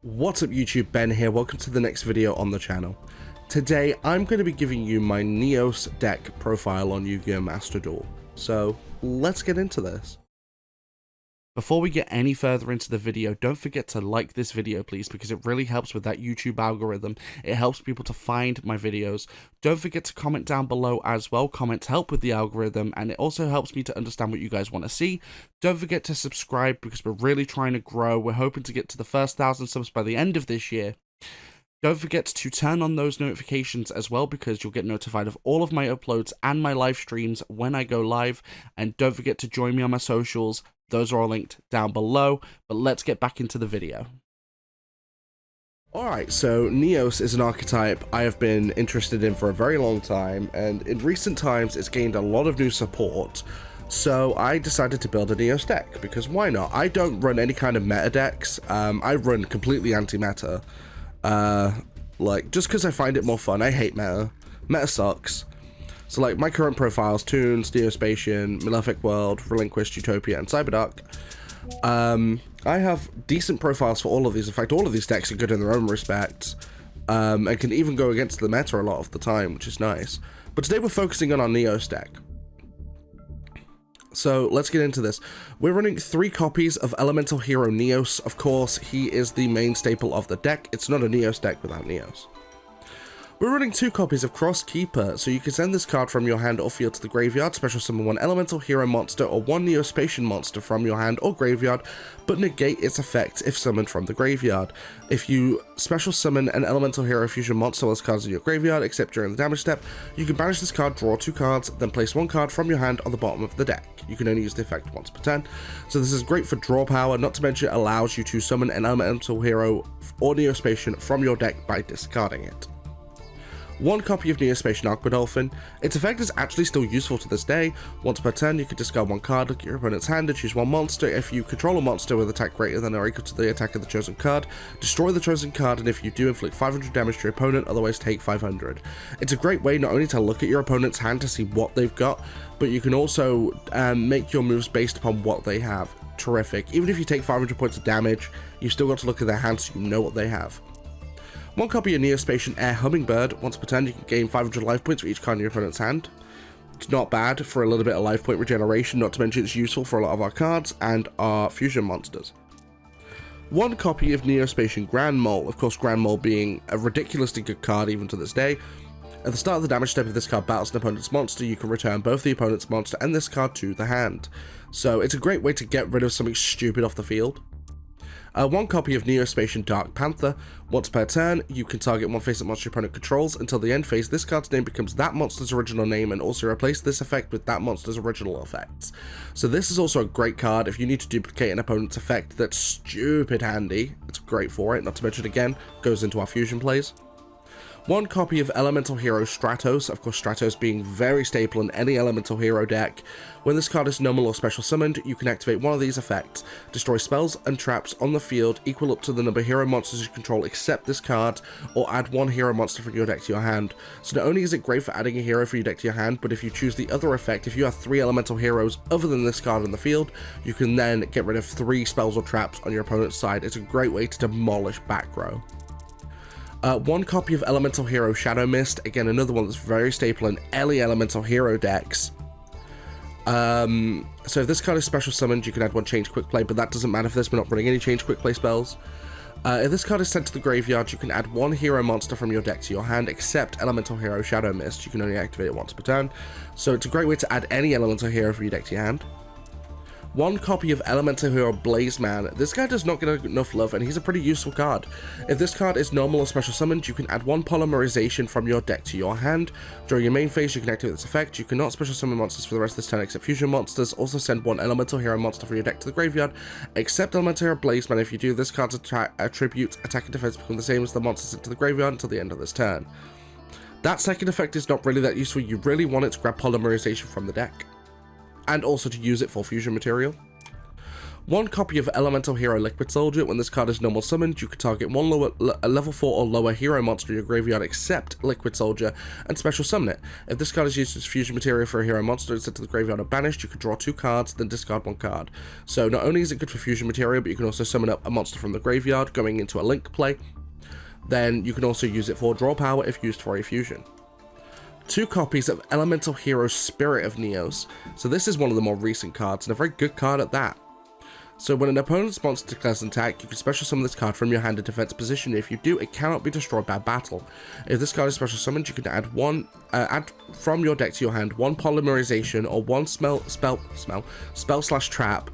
What's up YouTube, Ben here, welcome to the next video on the channel. Today I'm going to be giving you my Neos deck profile on Yu-Gi-Oh! Master Duel. So let's get into this. Before we get any further into the video, don't forget to like this video please, because it really helps with that YouTube algorithm. It helps people to find my videos. Don't forget to comment down below as well. Comments help with the algorithm, and it also helps me to understand what you guys want to see. Don't forget to subscribe because we're really trying to grow. We're hoping to get to the first 1,000 subs by the end of this year. Don't forget to turn on those notifications as well, because you'll get notified of all of my uploads and my live streams when I go live. And don't forget to join me on my socials. Those are all linked down below, but let's get back into the video. Alright, so Neos is an archetype I have been interested in for a very long time, and in recent times it's gained a lot of new support. So I decided to build a Neos deck, because why not? I don't run any kind of meta decks. I run completely anti-meta. Just because I find it more fun. I hate meta. Meta sucks. So like my current profiles: Toons, Neospatian, Malefic World, Relinquished, Utopia, and Cyberdark. I have decent profiles for all of these. In fact, all of these decks are good in their own respects, and can even go against the meta a lot of the time, which is nice. But today we're focusing on our Neos deck. So let's get into this. We're running 3 copies of Elemental Hero Neos. Of course, he is the main staple of the deck. It's not a Neos deck without Neos. We're running 2 copies of Cross Keeper, so you can send this card from your hand or field to the graveyard, special summon 1 Elemental Hero monster or 1 Neospatian monster from your hand or graveyard, but negate its effect if summoned from the graveyard. If you special summon an Elemental Hero fusion monster while this card's in your graveyard, except during the damage step, you can banish this card, draw 2 cards, then place 1 card from your hand on the bottom of the deck. You can only use the effect once per turn, so this is great for draw power, not to mention it allows you to summon an Elemental Hero or Neospatian from your deck by discarding it. 1 copy of Neospatian Aquadolphin. Its effect is actually still useful to this day. Once per turn, you can discard 1 card, look at your opponent's hand, and choose 1 monster. If you control a monster with attack greater than or equal to the attack of the chosen card, destroy the chosen card, and if you do, inflict 500 damage to your opponent, otherwise take 500. It's a great way not only to look at your opponent's hand to see what they've got, but you can also make your moves based upon what they have. Terrific. Even if you take 500 points of damage, you've still got to look at their hand so you know what they have. 1 copy of Neospatian Air Hummingbird. Once per turn, you can gain 500 life points for each card in your opponent's hand. It's not bad for a little bit of life point regeneration, not to mention it's useful for a lot of our cards and our fusion monsters. 1 copy of Neospatian Grand Mole. Of course, Grand Mole being a ridiculously good card even to this day. At the start of the damage step, if this card battles an opponent's monster, you can return both the opponent's monster and this card to the hand. So it's a great way to get rid of something stupid off the field. 1 copy of Neospatian Dark Panther. Once per turn, you can target 1 face-up monster your opponent controls. Until the end phase, this card's name becomes that monster's original name, and also replace this effect with that monster's original effects. So this is also a great card if you need to duplicate an opponent's effect that's stupid handy. It's great for it, not to mention again, goes into our fusion plays. 1 copy of Elemental Hero Stratos. Of course, Stratos being very staple in any Elemental Hero deck. When this card is normal or special summoned, you can activate one of these effects. Destroy spells and traps on the field equal up to the number of hero monsters you control except this card, or add 1 hero monster from your deck to your hand. So not only is it great for adding a hero from your deck to your hand, but if you choose the other effect, if you have 3 elemental heroes other than this card in the field, you can then get rid of 3 spells or traps on your opponent's side. It's a great way to demolish back row. 1 copy of Elemental Hero Shadow Mist. Again, another one that's very staple in any Elemental Hero decks. So if this card is special summoned, you can add 1 Change Quick Play, but that doesn't matter for this, we're not running any Change Quick Play spells. If this card is sent to the graveyard, you can add 1 hero monster from your deck to your hand, except Elemental Hero Shadow Mist. You can only activate it once per turn. So it's a great way to add any Elemental Hero from your deck to your hand. 1 copy of Elemental Hero Blazeman. This guy does not get enough love, and he's a pretty useful card. If this card is normal or special summoned, you can add 1 Polymerization from your deck to your hand. During your main phase, you can activate this effect. You cannot special summon monsters for the rest of this turn except fusion monsters. Also send 1 Elemental Hero monster from your deck to the graveyard, except Elemental Hero Blazeman. If you do, this card's attributes, attack and defense become the same as the monster sent to the graveyard until the end of this turn. That second effect is not really that useful. You really want it to grab Polymerization from the deck, and also to use it for fusion material. 1 copy of Elemental Hero Liquid Soldier. When this card is normal summoned, you can target one a level 4 or lower hero monster in your graveyard except Liquid Soldier and special summon it. If this card is used as fusion material for a hero monster and sent to the graveyard or banished, you can draw 2 cards, then discard 1 card. So not only is it good for fusion material, but you can also summon up a monster from the graveyard going into a link play. Then you can also use it for draw power if used for a fusion. 2 copies of Elemental Hero Spirit of Neos. So this is one of the more recent cards, and a very good card at that. So when an opponent's monster declares an attack, you can special summon this card from your hand in defense position. If you do, it cannot be destroyed by battle. If this card is special summoned, you can add from your deck to your hand 1 polymerization or 1 spell/trap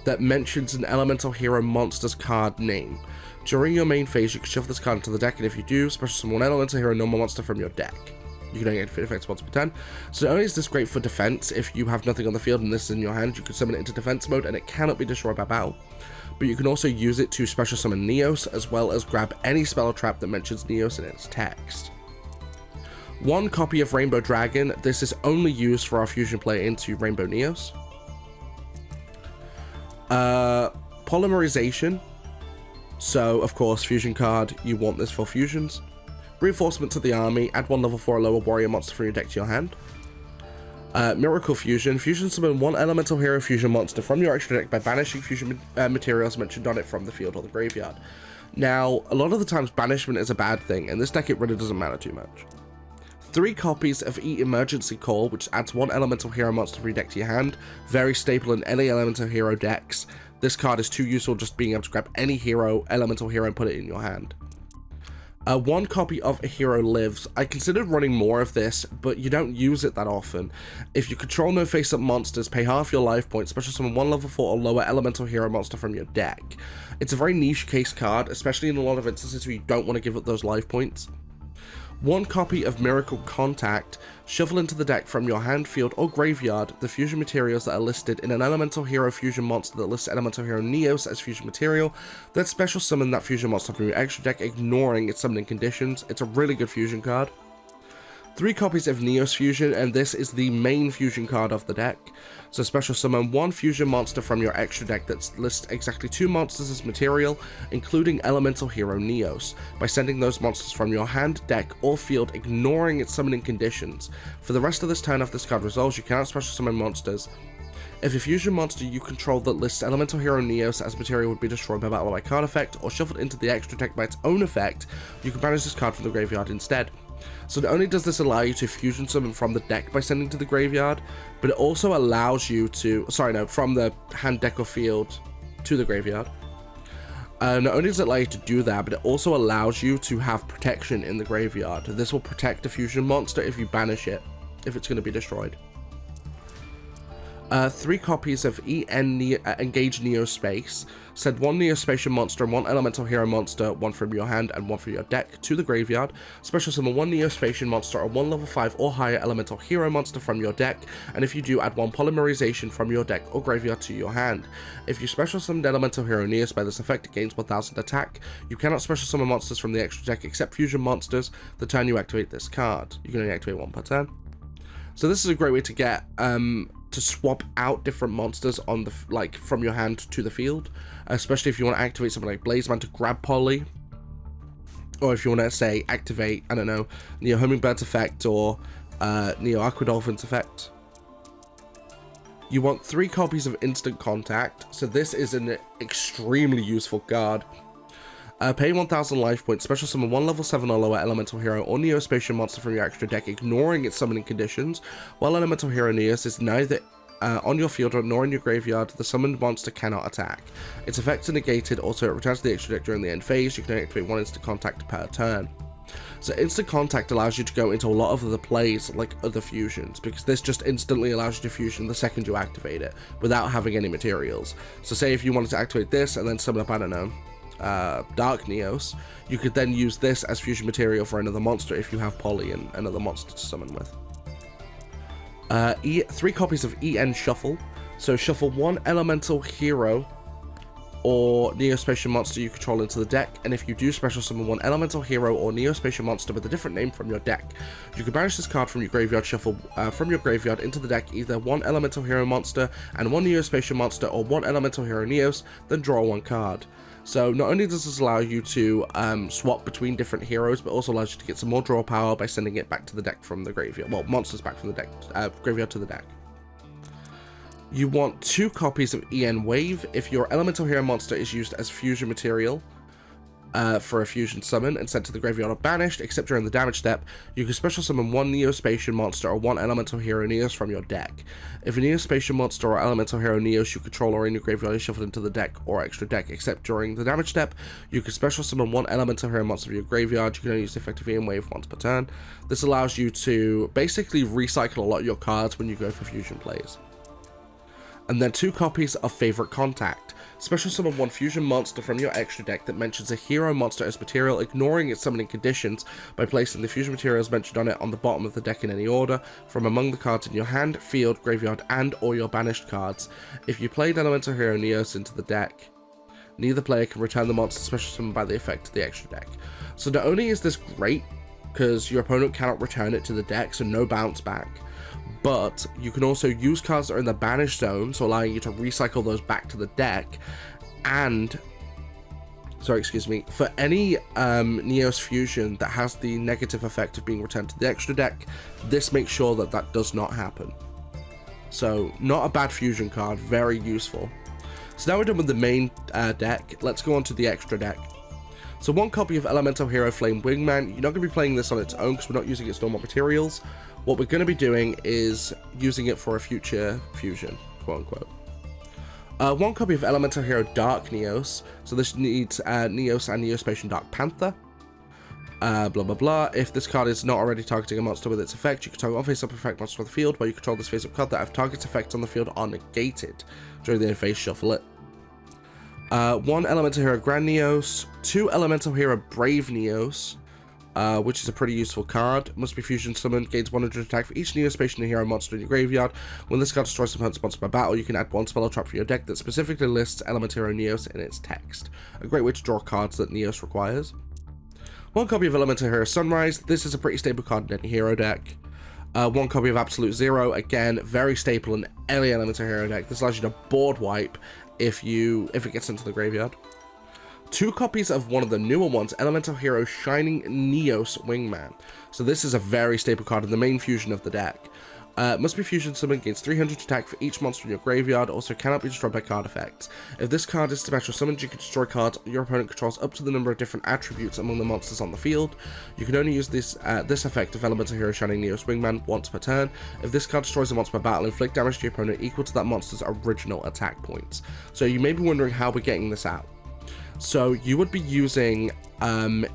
that mentions an Elemental Hero monster's card name. During your main phase, you can shuffle this card into the deck, and if you do, special summon 1 Elemental Hero normal monster from your deck. You can only activate effects once per turn. So not only is this great for defense, if you have nothing on the field and this is in your hand, you can summon it into defense mode and it cannot be destroyed by battle. But you can also use it to special summon Neos, as well as grab any spell or trap that mentions Neos in its text. 1 copy of Rainbow Dragon. This is only used for our fusion play into Rainbow Neos. Polymerization. So, of course, fusion card, you want this for fusions. Reinforcement to the army, add 1 level 4 or lower warrior monster from your deck to your hand. Miracle Fusion. Fusion summon 1 Elemental Hero Fusion monster from your extra deck by banishing fusion materials mentioned on it from the field or the graveyard. Now, a lot of the times banishment is a bad thing, in this deck it really doesn't matter too much. 3 copies of Emergency Call, which adds 1 Elemental Hero monster from your deck to your hand. Very staple in any Elemental Hero decks. This card is too useful just being able to grab any Elemental Hero and put it in your hand. 1 copy of A Hero Lives. I considered running more of this, but you don't use it that often. If you control no face-up monsters, pay half your life points, special summon 1 level 4 or lower Elemental Hero monster from your deck. It's a very niche case card, especially in a lot of instances where you don't want to give up those life points. 1 copy of Miracle Contact. Shuffle into the deck from your hand, field, or graveyard the fusion materials that are listed in an Elemental Hero fusion monster that lists Elemental Hero Neos as fusion material. Then special summon that fusion monster from your extra deck, ignoring its summoning conditions. It's a really good fusion card. 3 copies of Neos Fusion, and this is the main fusion card of the deck. So special summon 1 fusion monster from your extra deck that lists exactly 2 monsters as material, including Elemental Hero Neos, by sending those monsters from your hand, deck, or field, ignoring its summoning conditions. For the rest of this turn, after this card resolves, you cannot special summon monsters. If a fusion monster you control that lists Elemental Hero Neos as material would be destroyed by battle by card effect, or shuffled into the extra deck by its own effect, you can banish this card from the graveyard instead. So not only does this allow you to fusion summon from the deck by sending to the graveyard, but it also allows you to, from the hand, deck, or field to the graveyard. Not only does it allow you to do that, but it also allows you to have protection in the graveyard. This will protect a fusion monster if you banish it, if it's going to be destroyed. 3 copies of Engage Neospace. Send 1 Neospatian monster and 1 Elemental Hero monster, 1 from your hand and 1 from your deck, to the graveyard. Special summon 1 Neospatian monster or 1 level 5 or higher Elemental Hero monster from your deck, and if you do, add 1 Polymerization from your deck or graveyard to your hand. If you special summon Elemental Hero Neos by this effect, it gains 1000 attack. You cannot special summon monsters from the extra deck except fusion monsters the turn you activate this card. You can only activate 1 per turn. So this is a great way to get to swap out different monsters on the from your hand to the field, especially if you want to activate something like Blazeman to grab Poly, or if you want to say activate, I don't know, Neo Hummingbird's effect or Neo Aquadolphin's effect. You want 3 copies of Instant Contact, so this is an extremely useful card. Pay 1000 life points, special summon 1 level 7 or lower Elemental Hero or Neospatian monster from your extra deck, ignoring its summoning conditions. While Elemental Hero Neos is neither on your field nor in your graveyard, the summoned monster cannot attack. Its effects are negated, also it returns to the extra deck during the end phase. You can activate 1 Instant Contact per turn. So Instant Contact allows you to go into a lot of other plays like other fusions, because this just instantly allows you to fusion the second you activate it, without having any materials. So say if you wanted to activate this and then summon up, I don't know, Dark Neos, you could then use this as fusion material for another monster if you have Poly and another monster to summon with. 3 copies of EN Shuffle. So shuffle 1 Elemental Hero or Neospatial monster you control into the deck, and if you do special summon one elemental hero or Neospatial monster with a different name from your deck, you can banish this card from your graveyard, shuffle from your graveyard into the deck either one elemental hero monster and one Neospatial monster, or one elemental hero Neos, then draw one card. So not only does this allow you to swap between different heroes, but also allows you to get some more draw power by sending it back to the deck from the graveyard. Well, monsters back from the deck, graveyard to the deck. You want 2 copies of EN Wave. If your elemental hero monster is used as fusion material for a fusion summon and sent to the graveyard or banished, except during the damage step, you can special summon one Neospatial monster or one elemental hero Neos from your deck. If a Neospatial monster or elemental hero Neos you control or in your graveyard is shuffled into the deck or extra deck, except during the damage step, you can special summon one elemental hero monster from your graveyard. You can only use the effective EN Wave once per turn. This allows you to basically recycle a lot of your cards when you go for fusion plays. And then 2 copies of Favorite Contact. Special summon one fusion monster from your extra deck that mentions a hero monster as material, ignoring its summoning conditions by placing the fusion materials mentioned on it on the bottom of the deck in any order from among the cards in your hand, field, graveyard, and or your banished cards. If you played elemental hero Neos into the deck, neither player can return the monster special summoned by the effect to the extra deck. So not only is this great, because your opponent cannot return it to the deck, so no bounce back, but you can also use cards that are in the banish zone, so allowing you to recycle those back to the deck, and, for any Neos fusion that has the negative effect of being returned to the extra deck, this makes sure that that does not happen. So, not a bad fusion card, very useful. So now we're done with the main deck, let's go on to the extra deck. So 1 copy of Elemental Hero Flame Wingman. You're not going to be playing this on its own because we're not using its normal materials. What we're going to be doing is using it for a future fusion, quote unquote. 1 copy of Elemental Hero Dark Neos. So this needs Neos and Neospatial Dark Panther. Blah blah blah. If this card is not already targeting a monster with its effect, you can target one face-up effect monster on the field, while you control this face-up card that have target's effects on the field are negated. During the end-phase, shuffle it. 1 Elemental Hero Grand Neos, 2 Elemental Hero Brave Neos, which is a pretty useful card. Must be fusion summoned, gains 100 attack for each Neospatial hero monster in your graveyard. When this card destroys some opponent's monster by battle, you can add 1 spell or trap for your deck that specifically lists Elemental Hero Neos in its text. A great way to draw cards that Neos requires. 1 copy of Elemental Hero Sunrise. This is a pretty stable card in any hero deck. 1 copy of Absolute Zero, again, very staple in any Elemental Hero deck. This allows you to board wipe if it gets into the graveyard. 2 copies of one of the newer ones, Elemental Hero Shining Neos Wingman. So this is a very staple card in the main fusion of the deck. Must be fusion summoned, gains 300 attack for each monster in your graveyard, also cannot be destroyed by card effects. If this card is special summoned, you can destroy cards your opponent controls up to the number of different attributes among the monsters on the field. You can only use this effect of Elemental Hero Shining Neos Wingman once per turn. If this card destroys a monster by battle, inflict damage to your opponent equal to that monster's original attack points. So you may be wondering how we're getting this out. So you would be using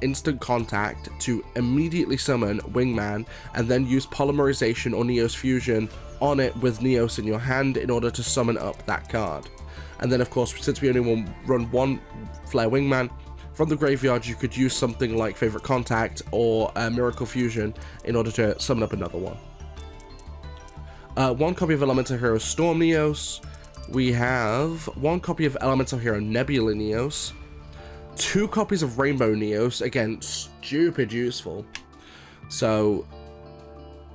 Instant Contact to immediately summon Wingman, and then use Polymerization or Neos Fusion on it with Neos in your hand in order to summon up that card. And then of course, since we only run 1 Flare Wingman, from the graveyard you could use something like Favorite Contact or Miracle Fusion in order to summon up another one. 1 copy of Elemental Hero Storm Neos. We have 1 copy of Elemental Hero Nebula Neos. 2 copies of Rainbow Neos, again, stupid useful. So,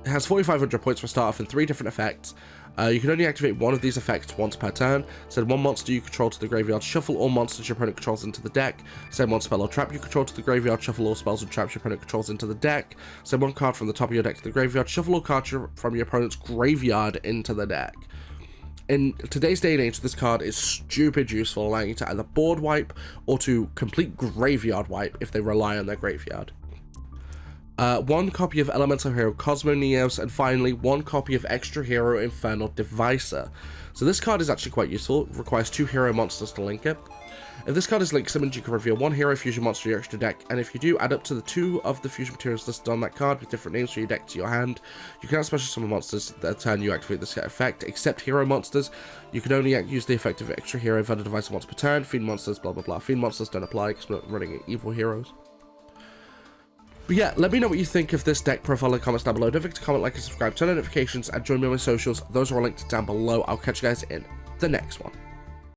it has 4,500 points for start off and 3 different effects. You can only activate 1 of these effects once per turn. Send 1 monster you control to the graveyard, shuffle all monsters your opponent controls into the deck. Send 1 spell or trap you control to the graveyard, shuffle all spells and traps your opponent controls into the deck. Send 1 card from the top of your deck to the graveyard, shuffle all cards from your opponent's graveyard into the deck. In today's day and age, this card is stupid useful, allowing you to either board wipe or to complete graveyard wipe if they rely on their graveyard. 1 copy of Elemental Hero Cosmo Neos, and finally 1 copy of Extra Hero Infernal Devicer. So this card is actually quite useful. It requires 2 hero monsters to link it. If this card is link summoned, you can reveal 1 hero fusion monster to your extra deck, and if you do, add up to the 2 of the fusion materials listed on that card with different names for your deck to your hand. You cannot special summon monsters the turn you activate this effect, except hero monsters. You can only use the effect of Extra Hero Infernal Devicer once per turn. Fiend monsters, blah blah blah. Fiend monsters don't apply because we're not running evil heroes. But yeah, let me know what you think of this deck profile in the comments down below. Don't forget to comment, like, and subscribe, turn on notifications, and join me on my socials. Those are all linked down below. I'll catch you guys in the next one.